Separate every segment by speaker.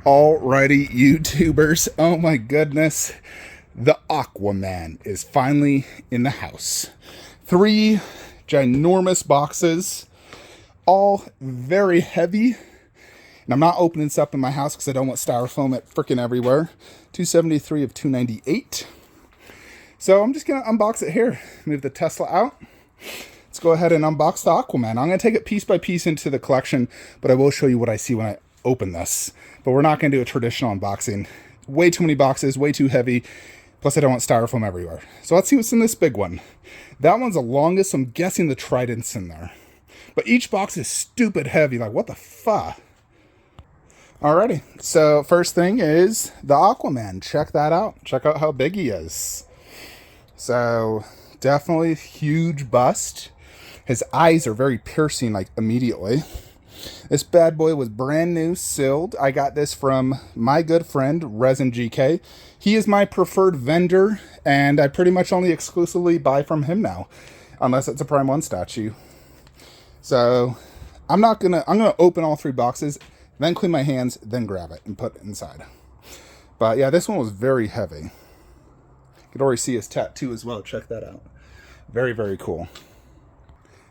Speaker 1: Alrighty, YouTubers. Oh my goodness. The Aquaman is finally in the house. 3 ginormous boxes, all very heavy. And I'm not opening this up in my house because I don't want styrofoam at freaking everywhere. 273 of 298. So I'm just going to unbox it here. Move the Tesla out. Let's go ahead and unbox the Aquaman. I'm going to take it piece by piece into the collection, but I will show you what I see when I open this. But we're not going to do a traditional unboxing. Way too many boxes, way too heavy. Plus I don't want styrofoam everywhere. So let's see what's in this big one. That one's the longest, so I'm guessing the Trident's in there. But each box is stupid heavy. Like, what the fuck? Alrighty, so first thing is the Aquaman. Check that out. Check out how big he is. So definitely huge bust. His eyes are very piercing, like immediately. This bad boy was brand new, sealed. I got this from my good friend, Resin GK. He is my preferred vendor, and I pretty much only exclusively buy from him now, unless it's a Prime 1 statue. So I'm gonna open all 3 boxes, then clean my hands, then grab it and put it inside. But yeah, this one was very heavy. You could already see his tattoo as well. Check that out. Very, very cool.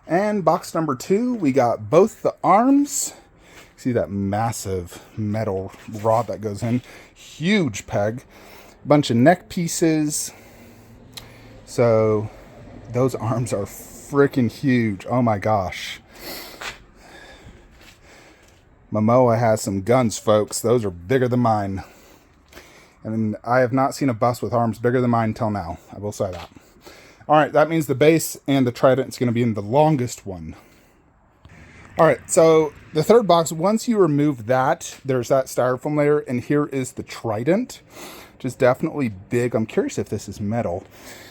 Speaker 1: And box number 2, we got both the arms. See that massive metal rod that goes in. Huge peg. Bunch of neck pieces. So those arms are freaking huge. Oh my gosh. Momoa has some guns, folks. Those are bigger than mine. And I have not seen a bust with arms bigger than mine till now. I will say that. Alright, that means the base and the Trident is going to be in the longest one. Alright, so the third box, once you remove that, there's that styrofoam layer, and here is the Trident, which is definitely big. I'm curious if this is metal.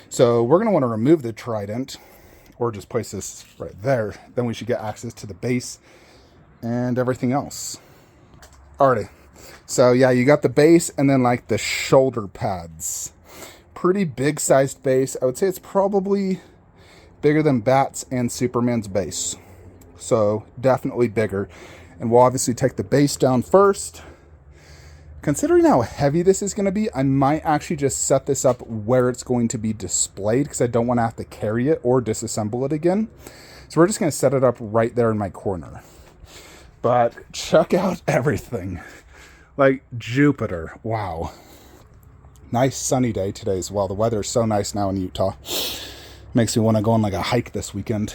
Speaker 1: So we're going to want to remove the Trident, or just place this right there. Then we should get access to the base and everything else. Alrighty, so yeah, you got the base and then like the shoulder pads. Pretty big sized base. I would say it's probably bigger than Bat's and Superman's base. So definitely bigger. And we'll obviously take the base down first. Considering how heavy this is going to be, I might actually just set this up where it's going to be displayed because I don't want to have to carry it or disassemble it again. So we're just going to set it up right there in my corner. But check out everything. Like Jupiter. Wow. Nice sunny day today as well. The weather is so nice now in Utah. Makes me want to go on like a hike this weekend.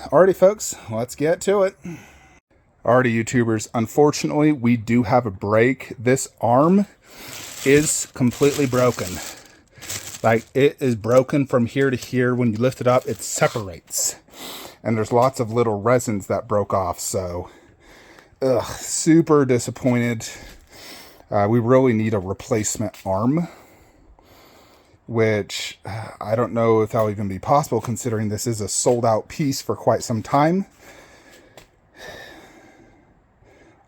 Speaker 1: Alrighty, folks, let's get to it. Alrighty, YouTubers. Unfortunately, we do have a break. This arm is completely broken. Like, it is broken from here to here. When you lift it up, it separates. And there's lots of little resins that broke off. So, super disappointed. We really need a replacement arm, which I don't know if that'll even be possible considering this is a sold out piece for quite some time.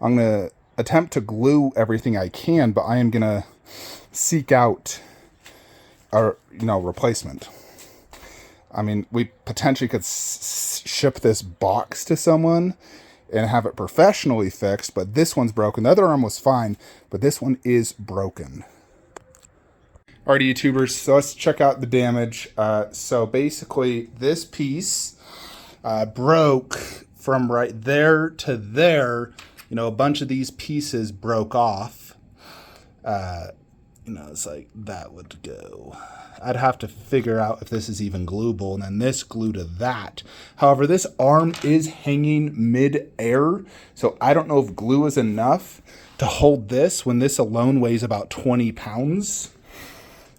Speaker 1: I'm going to attempt to glue everything I can, but I am going to seek out a replacement. I mean, we potentially could ship this box to someone and have it professionally fixed, but this one's broken. The other arm was fine, but this one is broken. Alrighty, YouTubers, so let's check out the damage. So basically, this piece broke from right there to there. A bunch of these pieces broke off. It's like that would go. I'd have to figure out if this is even gluable, and then this glue to that. However, this arm is hanging mid-air, so I don't know if glue is enough to hold this when this alone weighs about 20 pounds.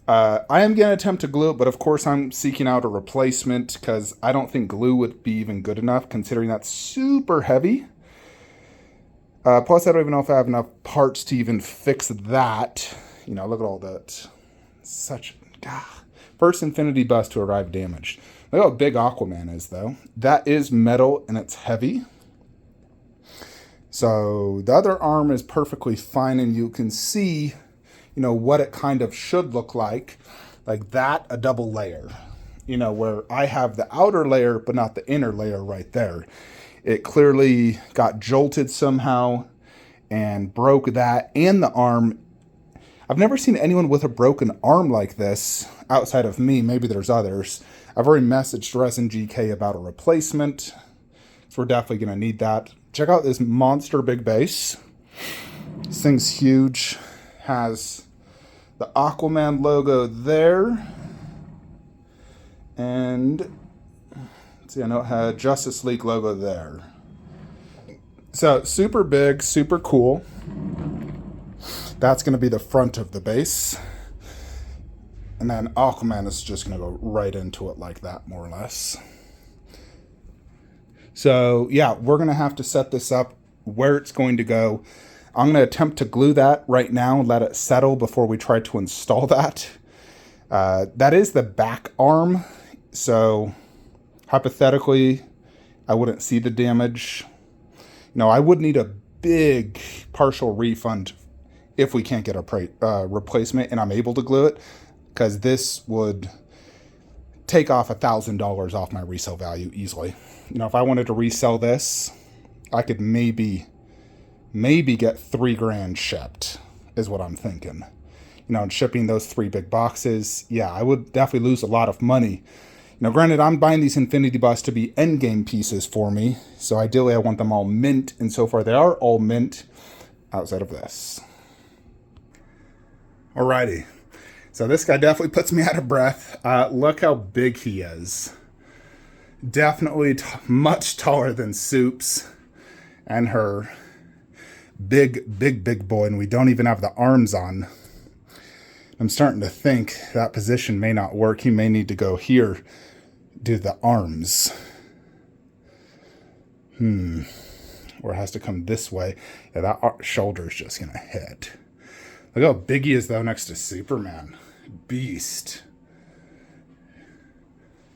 Speaker 1: I am going to attempt to glue it, but of course I'm seeking out a replacement because I don't think glue would be even good enough considering that's super heavy. Plus, I don't even know if I have enough parts to even fix that. Look at all that. First Infinity bust to arrive damaged. Look how big Aquaman is, though. That is metal, and it's heavy. So the other arm is perfectly fine, and you can see, what it kind of should look like. Like that, a double layer. Where I have the outer layer, but not the inner layer right there. It clearly got jolted somehow. and broke that and the arm. I've never seen anyone with a broken arm like this outside of me. Maybe there's others. I've already messaged Resin GK about a replacement, so we're definitely going to need that. Check out this monster big base. This thing's huge. Has the Aquaman logo there. And see, I know it had Justice League logo there. So super big, super cool. That's going to be the front of the base. And then Aquaman is just going to go right into it like that, more or less. So yeah, we're going to have to set this up where it's going to go. I'm going to attempt to glue that right now and let it settle before we try to install that. That is the back arm. So hypothetically, I wouldn't see the damage. No, I would need a big partial refund if we can't get a replacement and I'm able to glue it, because this would take off $1,000 off my resale value easily. You know, if I wanted to resell this, I could maybe get $3,000 shipped, is what I'm thinking. You know, and shipping those 3 big boxes, yeah, I would definitely lose a lot of money. You know, granted, I'm buying these Infinity Busts to be endgame pieces for me, so ideally I want them all mint, and so far they are all mint outside of this. Alrighty, so this guy definitely puts me out of breath. Look how big he is. Definitely much taller than Soups and her. Big boy, and we don't even have the arms on. I'm starting to think that position may not work. He may need to go here, do the arms. Or it has to come this way. Yeah, that shoulder is just gonna hit. Look how big he is though next to Superman. Beast.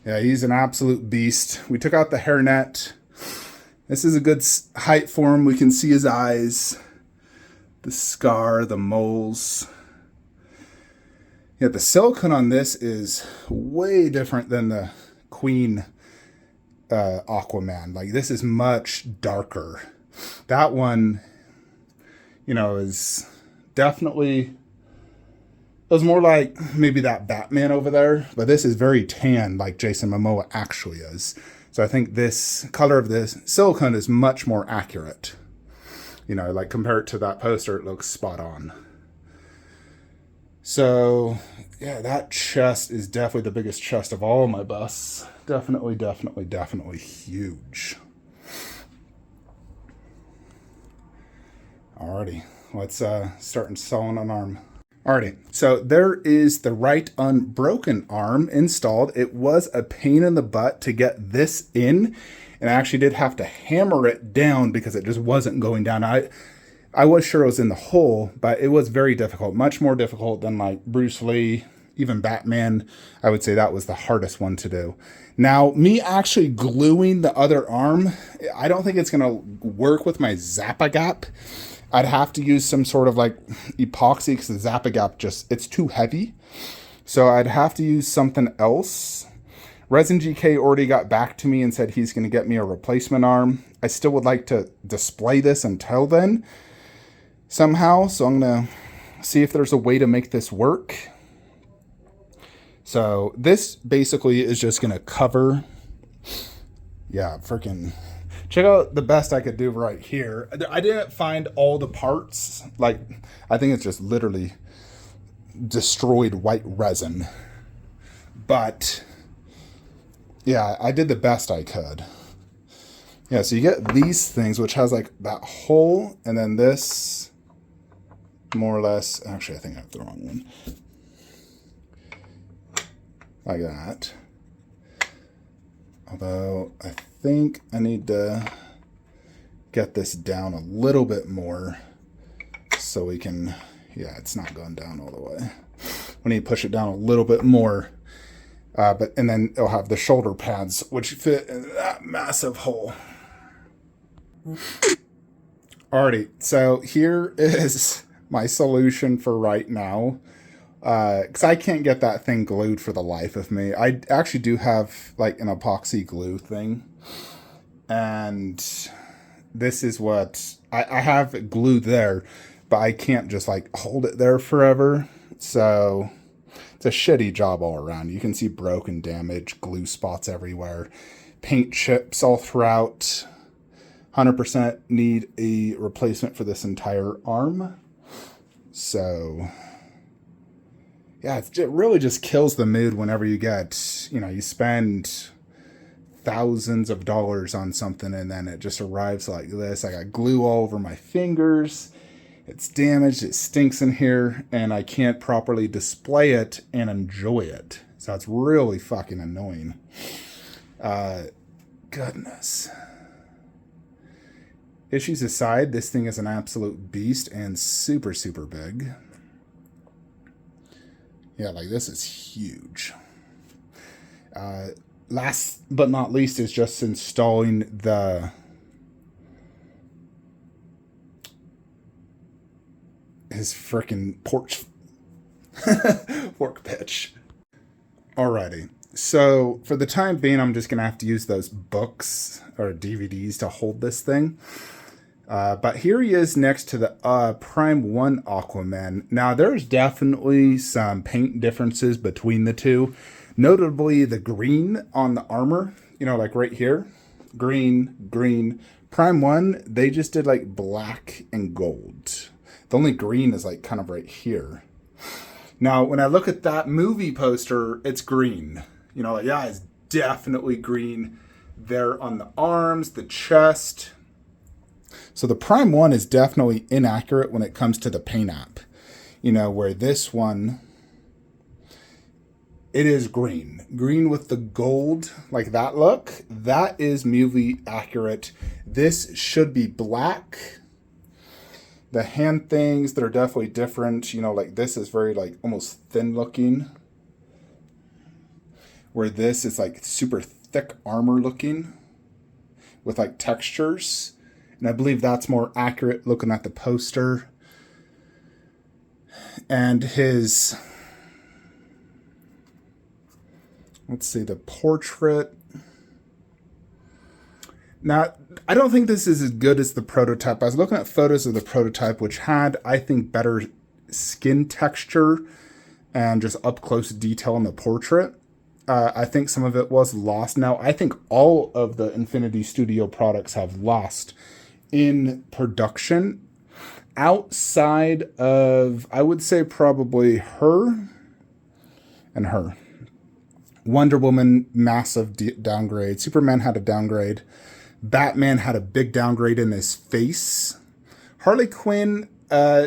Speaker 1: Yeah, he's an absolute beast. We took out the hairnet. This is a good height for him. We can see his eyes, the scar, the moles. Yeah, the silicone on this is way different than the Queen Aquaman. Like, this is much darker. That one, you know, is definitely, it was more like maybe that Batman over there, but this is very tan like Jason Momoa actually is. So I think this color of this silicone is much more accurate. You know, like compare it to that poster, it looks spot on. So yeah, that chest is definitely the biggest chest of all my busts. Definitely huge. Alrighty, let's start installing an arm. Alrighty, so there is the right unbroken arm installed. It was a pain in the butt to get this in, and I actually did have to hammer it down because it just wasn't going down. I was sure it was in the hole, but it was very difficult, much more difficult than like Bruce Lee, even Batman. I would say that was the hardest one to do. Now, me actually gluing the other arm, I don't think it's gonna work with my Zap-A-Gap. I'd have to use some sort of like epoxy because the Zap-A-Gap just, it's too heavy. So I'd have to use something else. Resin GK already got back to me and said he's going to get me a replacement arm. I still would like to display this until then somehow. So I'm going to see if there's a way to make this work. So this basically is just going to cover, yeah, freaking... Check out the best I could do right here. I didn't find all the parts. Like, I think it's just literally destroyed white resin. But, yeah, I did the best I could. Yeah, so you get these things, which has like that hole, and then this, more or less. Actually, I think I have the wrong one. Like that. Although, I think I need to get this down a little bit more so we can, yeah, it's not going down all the way. We need to push it down a little bit more. And then it'll have the shoulder pads, which fit in that massive hole. Alrighty, so here is my solution for right now. Because I can't get that thing glued for the life of me. I actually do have like an epoxy glue thing. And this is what I have it glued there, but I can't just like hold it there forever. So it's a shitty job all around. You can see broken, damage, glue spots everywhere, paint chips all throughout. 100% need a replacement for this entire arm. So yeah, it really just kills the mood whenever you get, you spend thousands of dollars on something and then it just arrives like this. I got glue all over my fingers. It's damaged. It stinks in here and I can't properly display it and enjoy it. So it's really fucking annoying. Goodness. Issues aside, this thing is an absolute beast and super, super big. Yeah, like this is huge. Last but not least is just installing his freaking porch fork pitch. Alrighty. So for the time being, I'm just going to have to use those books or DVDs to hold this thing. But here he is next to the Prime 1 Aquaman. Now, there's definitely some paint differences between the two. Notably, the green on the armor, like right here. Green. Prime 1, they just did like black and gold. The only green is like kind of right here. Now, when I look at that movie poster, it's green. It's definitely green there on the arms, the chest. So the Prime 1 is definitely inaccurate when it comes to the paint app. Where this one, it is green. Green with the gold, like that look. That is movie accurate. This should be black. The hand things that are definitely different. Like this is very like almost thin looking. Where this is like super thick armor looking. With like textures. And I believe that's more accurate looking at the poster. And his, let's see, the portrait. Now, I don't think this is as good as the prototype. I was looking at photos of the prototype, which had, I think, better skin texture and just up close detail in the portrait. I think some of it was lost. Now, I think all of the Infinity Studio products have lost in production outside of, I would say, probably her and her. Wonder Woman, massive downgrade. Superman had a downgrade. Batman had a big downgrade in his face. Harley Quinn,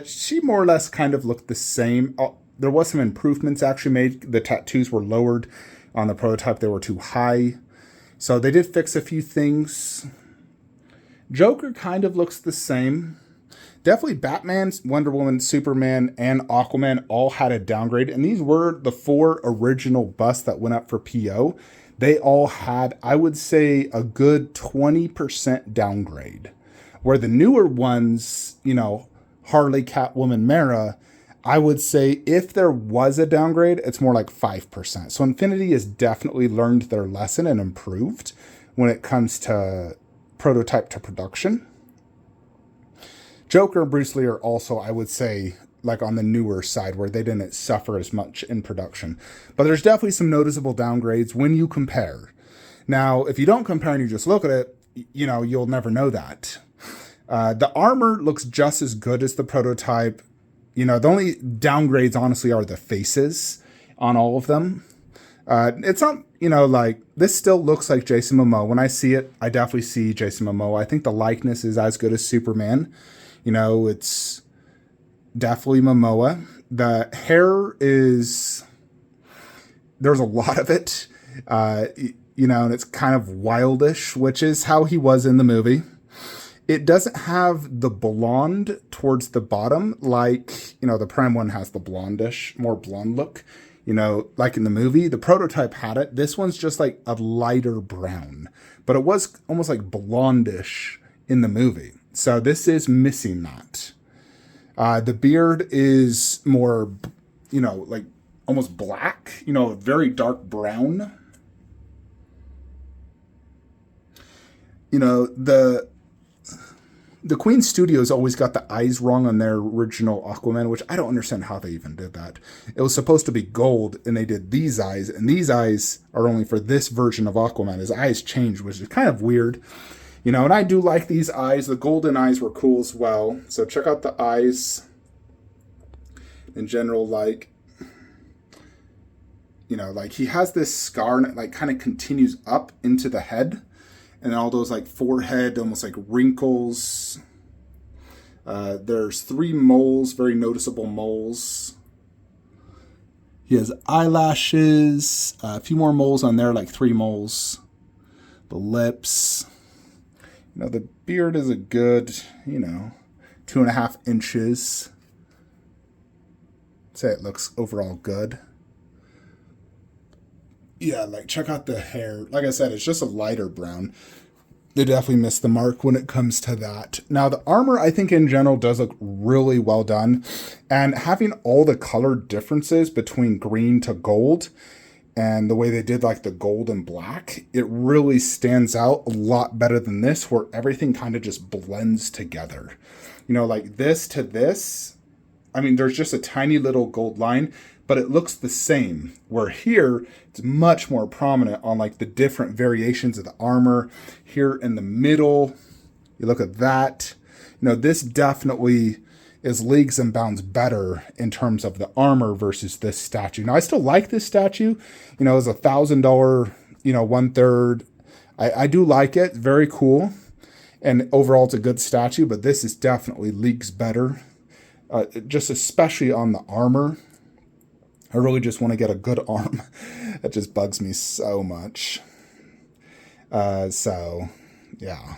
Speaker 1: she more or less kind of looked the same. There was some improvements actually made. The tattoos were lowered on the prototype. They were too high. So they did fix a few things. Joker kind of looks the same. Definitely Batman, Wonder Woman, Superman, and Aquaman all had a downgrade. And these were the 4 original busts that went up for PO. They all had, I would say, a good 20% downgrade. Where the newer ones, Harley, Catwoman, Mara, I would say if there was a downgrade, it's more like 5%. So Infinity has definitely learned their lesson and improved when it comes to prototype to production. Joker and Bruce Lee are also, I would say, like on the newer side where they didn't suffer as much in production. But there's definitely some noticeable downgrades when you compare. Now, if you don't compare and you just look at it, you'll never know that. The armor looks just as good as the prototype. The only downgrades, honestly, are the faces on all of them. It's not, like, this still looks like Jason Momoa. When I see it, I definitely see Jason Momoa. I think the likeness is as good as Superman. It's definitely Momoa. The hair is, there's a lot of it, and it's kind of wildish, which is how he was in the movie. It doesn't have the blonde towards the bottom, like, the Prime 1 has the blondish, more blonde look. Like in the movie, the prototype had it. This one's just like a lighter brown, but it was almost like blondish in the movie. So this is missing that. The beard is more, like almost black, very dark brown. The Queen Studios always got the eyes wrong on their original Aquaman, which I don't understand how they even did that. It was supposed to be gold, and they did these eyes, and these eyes are only for this version of Aquaman. His eyes changed, which is kind of weird. And I do like these eyes. The golden eyes were cool as well. So check out the eyes in general, like he has this scar and it like kind of continues up into the head. And all those like forehead, almost like wrinkles. There's 3 moles, very noticeable moles. He has eyelashes, a few more moles on there, like 3 moles. The lips. The beard is a good, 2.5 inches. I'd say it looks overall good. Yeah, like check out the hair. Like I said, it's just a lighter brown. They definitely missed the mark when it comes to that. Now, the armor, I think in general, does look really well done. And having all the color differences between green to gold and the way they did like the gold and black, it really stands out a lot better than this, where everything kind of just blends together. Like this to this, I mean, there's just a tiny little gold line, but it looks the same. Where here, it's much more prominent on like the different variations of the armor. Here in the middle, you look at that. This definitely is leagues and bounds better in terms of the armor versus this statue. Now, I still like this statue. It's $1,000, 1/3. I do like it. Very cool. And overall, it's a good statue, but this is definitely leagues better. Just especially on the armor. I really just want to get a good arm. That just bugs me so much. So, yeah.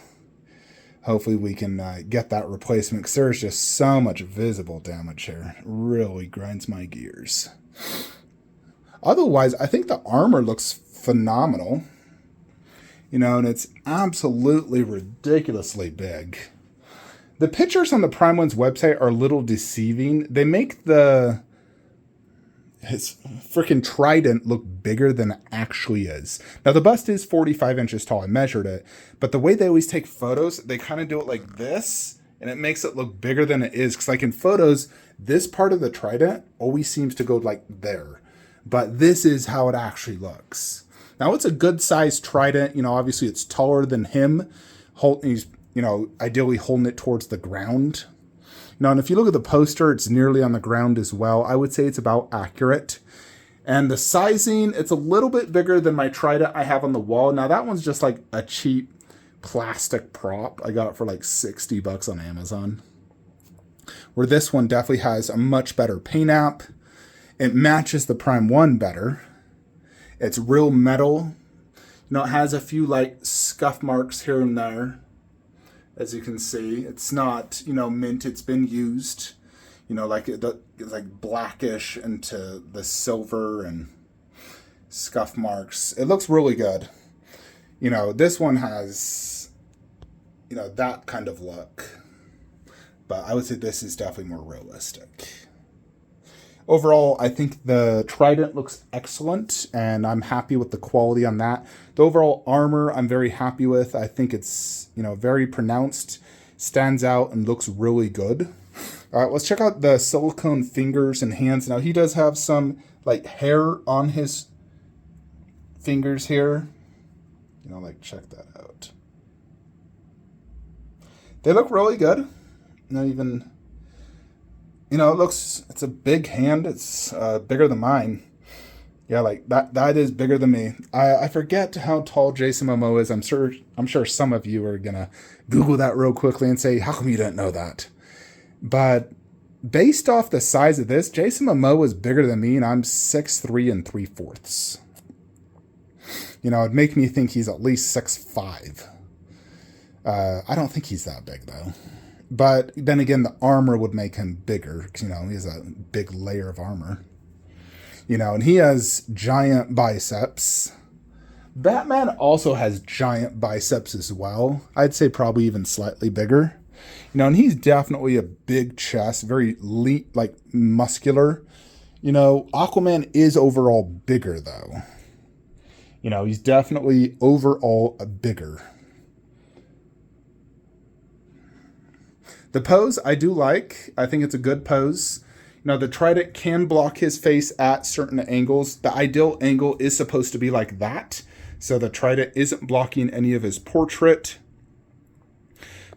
Speaker 1: Hopefully we can get that replacement, because there's just so much visible damage here. It really grinds my gears. Otherwise, I think the armor looks phenomenal. And it's absolutely ridiculously big. The pictures on the Prime One's website are a little deceiving. They make his freaking trident look bigger than it actually is. Now, the bust is 45 inches tall. I measured it. But the way they always take photos, they kind of do it like this, and it makes it look bigger than it is. Because like in photos, this part of the trident always seems to go like there. But this is how it actually looks. Now, it's a good-sized trident. Obviously, it's taller than him. He's, ideally holding it towards the ground. And if you look at the poster, it's nearly on the ground as well. I would say it's about accurate. And the sizing, it's a little bit bigger than my trident I have on the wall. Now, that one's just like a cheap plastic prop. I got it for like $60 on Amazon. Where this one definitely has a much better paint app. It matches the Prime 1 better. It's real metal. It has a few like scuff marks here and there. As you can see, it's not, mint. It's been used, like it's like blackish into the silver and scuff marks. It looks really good. This one has, that kind of look. But I would say this is definitely more realistic. Overall, I think the Trident looks excellent, and I'm happy with the quality on that. The overall armor, I'm very happy with. I think it's, very pronounced, stands out, and looks really good. All right, let's check out the silicone fingers and hands. Now, he does have some, like, hair on his fingers here. Check that out. They look really good. Not even... it's a big hand. It's bigger than mine. Yeah, like that is bigger than me. I forget how tall Jason Momoa is. I'm sure some of you are going to Google that real quickly and say, how come you didn't know that? But based off the size of this, Jason Momoa is bigger than me, and I'm 6'3" 3/4. It'd make me think he's at least 6'5". I don't think he's that big, though. But then again, the armor would make him bigger, because, he has a big layer of armor. And he has giant biceps. Batman also has giant biceps as well. I'd say probably even slightly bigger. And he's definitely a big chest, very lean, like muscular. Aquaman is overall bigger, though. He's definitely overall bigger. The pose I do like. I think it's a good pose. The Trident can block his face at certain angles. The ideal angle is supposed to be like that. So the Trident isn't blocking any of his portrait.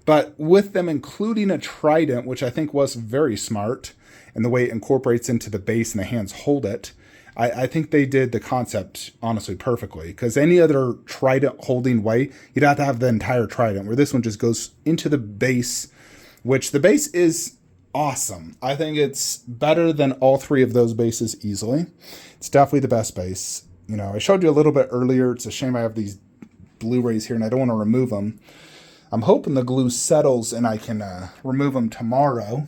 Speaker 1: But with them including a Trident, which I think was very smart, and the way it incorporates into the base and the hands hold it, I think they did the concept, honestly, perfectly. Because any other Trident holding way, you'd have to have the entire Trident, where this one just goes into the base, which the base is awesome. I think it's better than all three of those bases easily. It's definitely the best base. I showed you a little bit earlier. It's a shame I have these Blu-rays here and I don't want to remove them. I'm hoping the glue settles and I can remove them tomorrow.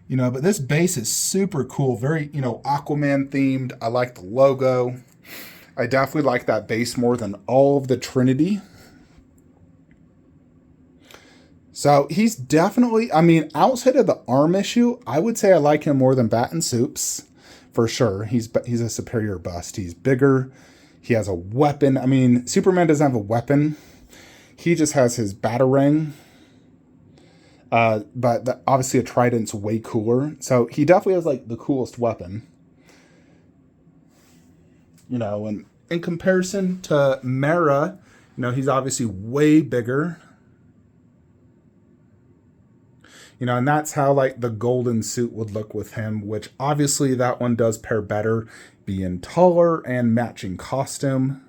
Speaker 1: But this base is super cool. Very, Aquaman themed. I like the logo. I definitely like that base more than all of the Trinity. So he's definitely, outside of the arm issue, I would say I like him more than Bat and Soups. For sure. He's a superior bust. He's bigger. He has a weapon. Superman doesn't have a weapon. He just has his Batarang. But obviously a Trident's way cooler. So he definitely has the coolest weapon. And in comparison to Mera, he's obviously way bigger. And that's how the golden suit would look with him, which obviously that one does pair better, being taller and matching costume.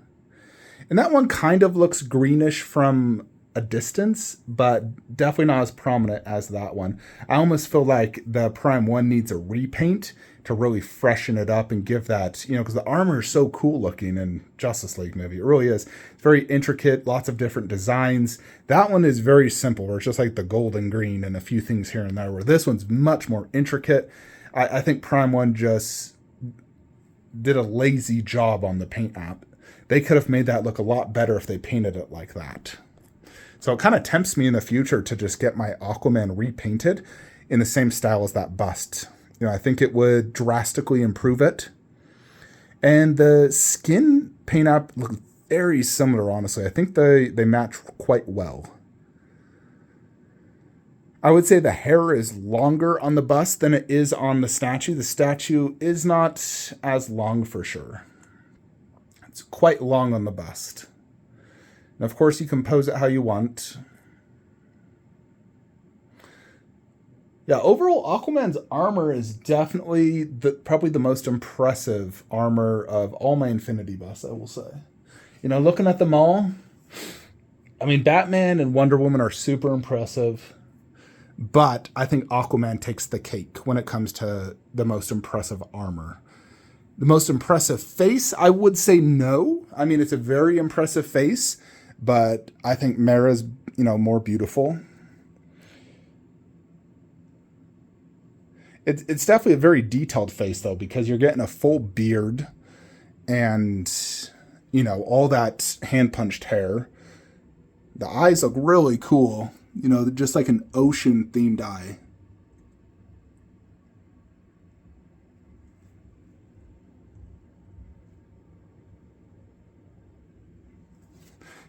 Speaker 1: And that one kind of looks greenish from a distance, but definitely not as prominent as that one. I almost feel like the Prime 1 needs a repaint to really freshen it up and give that, because the armor is so cool looking in Justice League movie. It really is. It's very intricate, lots of different designs. That one is very simple, where it's just the gold and green and a few things here and there, where this one's much more intricate. I think Prime 1 just did a lazy job on the paint app. They could have made that look a lot better if they painted it like that. So it kind of tempts me in the future to just get my Aquaman repainted in the same style as that bust. I think it would drastically improve it. And the skin paint app looks very similar, honestly. I think they match quite well. I would say the hair is longer on the bust than it is on the statue. The statue is not as long for sure. It's quite long on the bust. And of course, you can pose it how you want. Yeah, overall, Aquaman's armor is definitely probably the most impressive armor of all my Infinity busts, I will say. Looking at them all, Batman and Wonder Woman are super impressive. But I think Aquaman takes the cake when it comes to the most impressive armor. The most impressive face, I would say no. It's a very impressive face, but I think Mera's, more beautiful. It's definitely a very detailed face, though, because you're getting a full beard and, all that hand-punched hair. The eyes look really cool, just like an ocean-themed eye.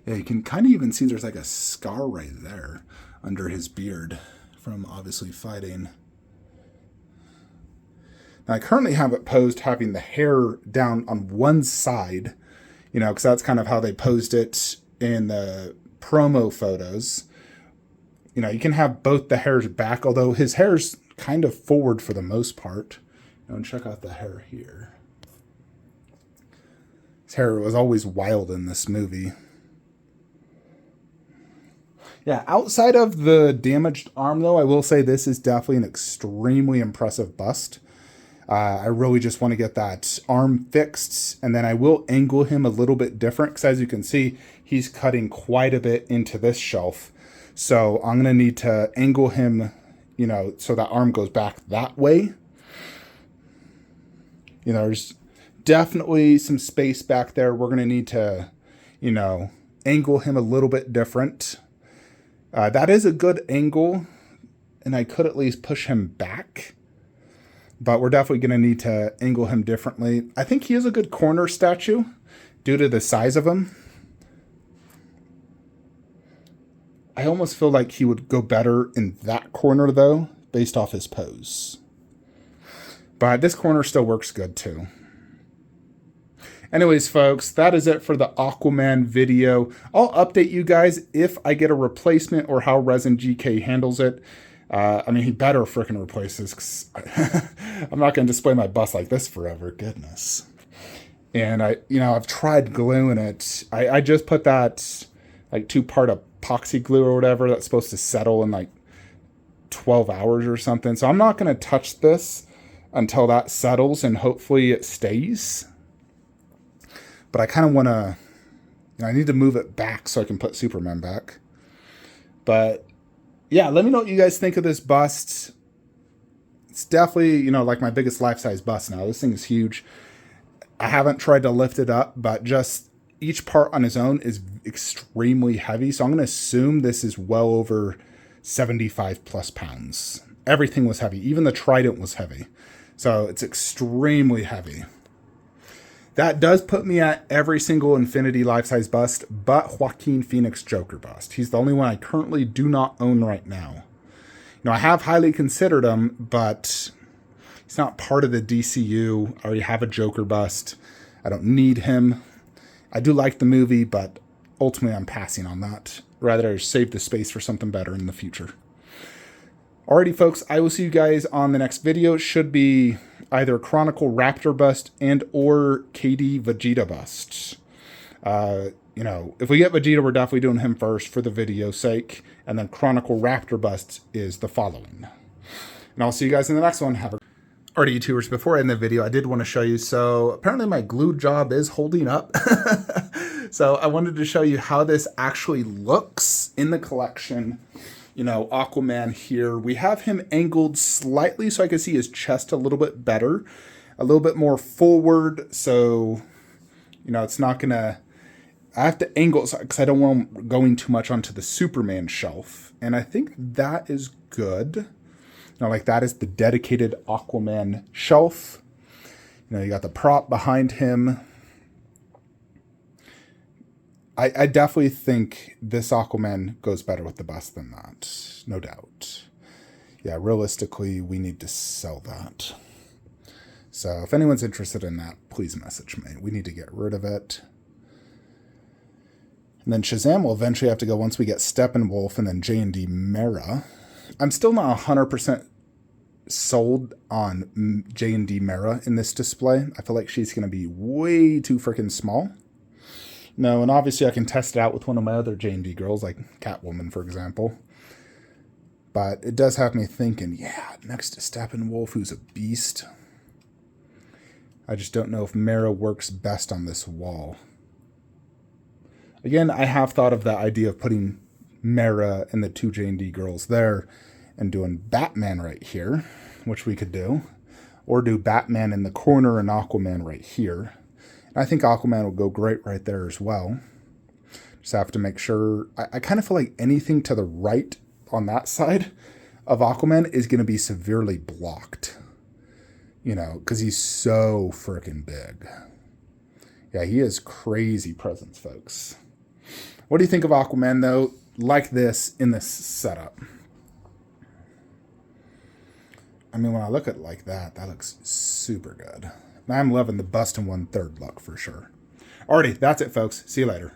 Speaker 1: Yeah, you can kind of even see there's a scar right there under his beard from obviously fighting. Now, I currently have it posed having the hair down on one side, because that's kind of how they posed it in the promo photos. You can have both the hairs back, although his hair's kind of forward for the most part. And check out the hair here. His hair was always wild in this movie. Yeah, outside of the damaged arm, though, I will say this is definitely an extremely impressive bust. I really just want to get that arm fixed, and then I will angle him a little bit different, because as you can see, he's cutting quite a bit into this shelf. So I'm going to need to angle him, so that arm goes back that way. There's definitely some space back there. We're going to need to, angle him a little bit different. That is a good angle, and I could at least push him back. But we're definitely going to need to angle him differently. I think he is a good corner statue due to the size of him. I almost feel like he would go better in that corner, though, based off his pose. But this corner still works good, too. Anyways, folks, that is it for the Aquaman video. I'll update you guys if I get a replacement or how Resin GK handles it. I mean, he better freaking replace this, because I'm not going to display my bust like this forever. Goodness. And I've tried gluing it. I just put that like 2-part epoxy glue or whatever that's supposed to settle in like 12 hours or something. So I'm not going to touch this until that settles, and hopefully it stays. But I kind of want to, I need to move it back so I can put Superman back. But yeah, let me know what you guys think of this bust. It's definitely, like my biggest life-size bust now. This thing is huge. I haven't tried to lift it up, but just each part on its own is extremely heavy. So I'm going to assume this is well over 75 plus pounds. Everything was heavy. Even the Trident was heavy. So it's extremely heavy. That does put me at every single Infinity life-size bust, but Joaquin Phoenix Joker bust. He's the only one I currently do not own right now. I have highly considered him, but he's not part of the DCU. I already have a Joker bust. I don't need him. I do like the movie, but ultimately I'm passing on that. Rather save the space for something better in the future. Alrighty, folks, I will see you guys on the next video. It should be either Chronicle Raptor bust and or KD Vegeta bust. If we get Vegeta, we're definitely doing him first for the video's sake. And then Chronicle Raptor bust is the following. And I'll see you guys in the next one. Alrighty, YouTubers, before I end the video, I did want to show you. So apparently my glue job is holding up. So I wanted to show you how this actually looks in the collection. Aquaman here. We have him angled slightly so I can see his chest a little bit better. A little bit more forward. So, it's not going to... I have to angle it because I don't want him going too much onto the Superman shelf. And I think that is good. That is the dedicated Aquaman shelf. You got the prop behind him. I definitely think this Aquaman goes better with the bust than that. No doubt. Yeah, realistically, we need to sell that. So if anyone's interested in that, please message me. We need to get rid of it. And then Shazam will eventually have to go once we get Steppenwolf and then J&D Mera. I'm still not 100% sold on J&D Mera in this display. I feel like she's going to be way too freaking small. No, and obviously I can test it out with one of my other J&D girls, like Catwoman, for example. But it does have me thinking, yeah, next to Steppenwolf, who's a beast. I just don't know if Mera works best on this wall. Again, I have thought of the idea of putting Mera and the two J&D girls there and doing Batman right here, which we could do. Or do Batman in the corner and Aquaman right here. I think Aquaman will go great right there as well. Just have to make sure. I kind of feel like anything to the right on that side of Aquaman is going to be severely blocked. Because he's so freaking big. Yeah, he has crazy presence, folks. What do you think of Aquaman, though, like this in this setup? I mean, when I look at it like that, that looks super good. I'm loving the bust and 1/3 look for sure. Alrighty, that's it, folks. See you later.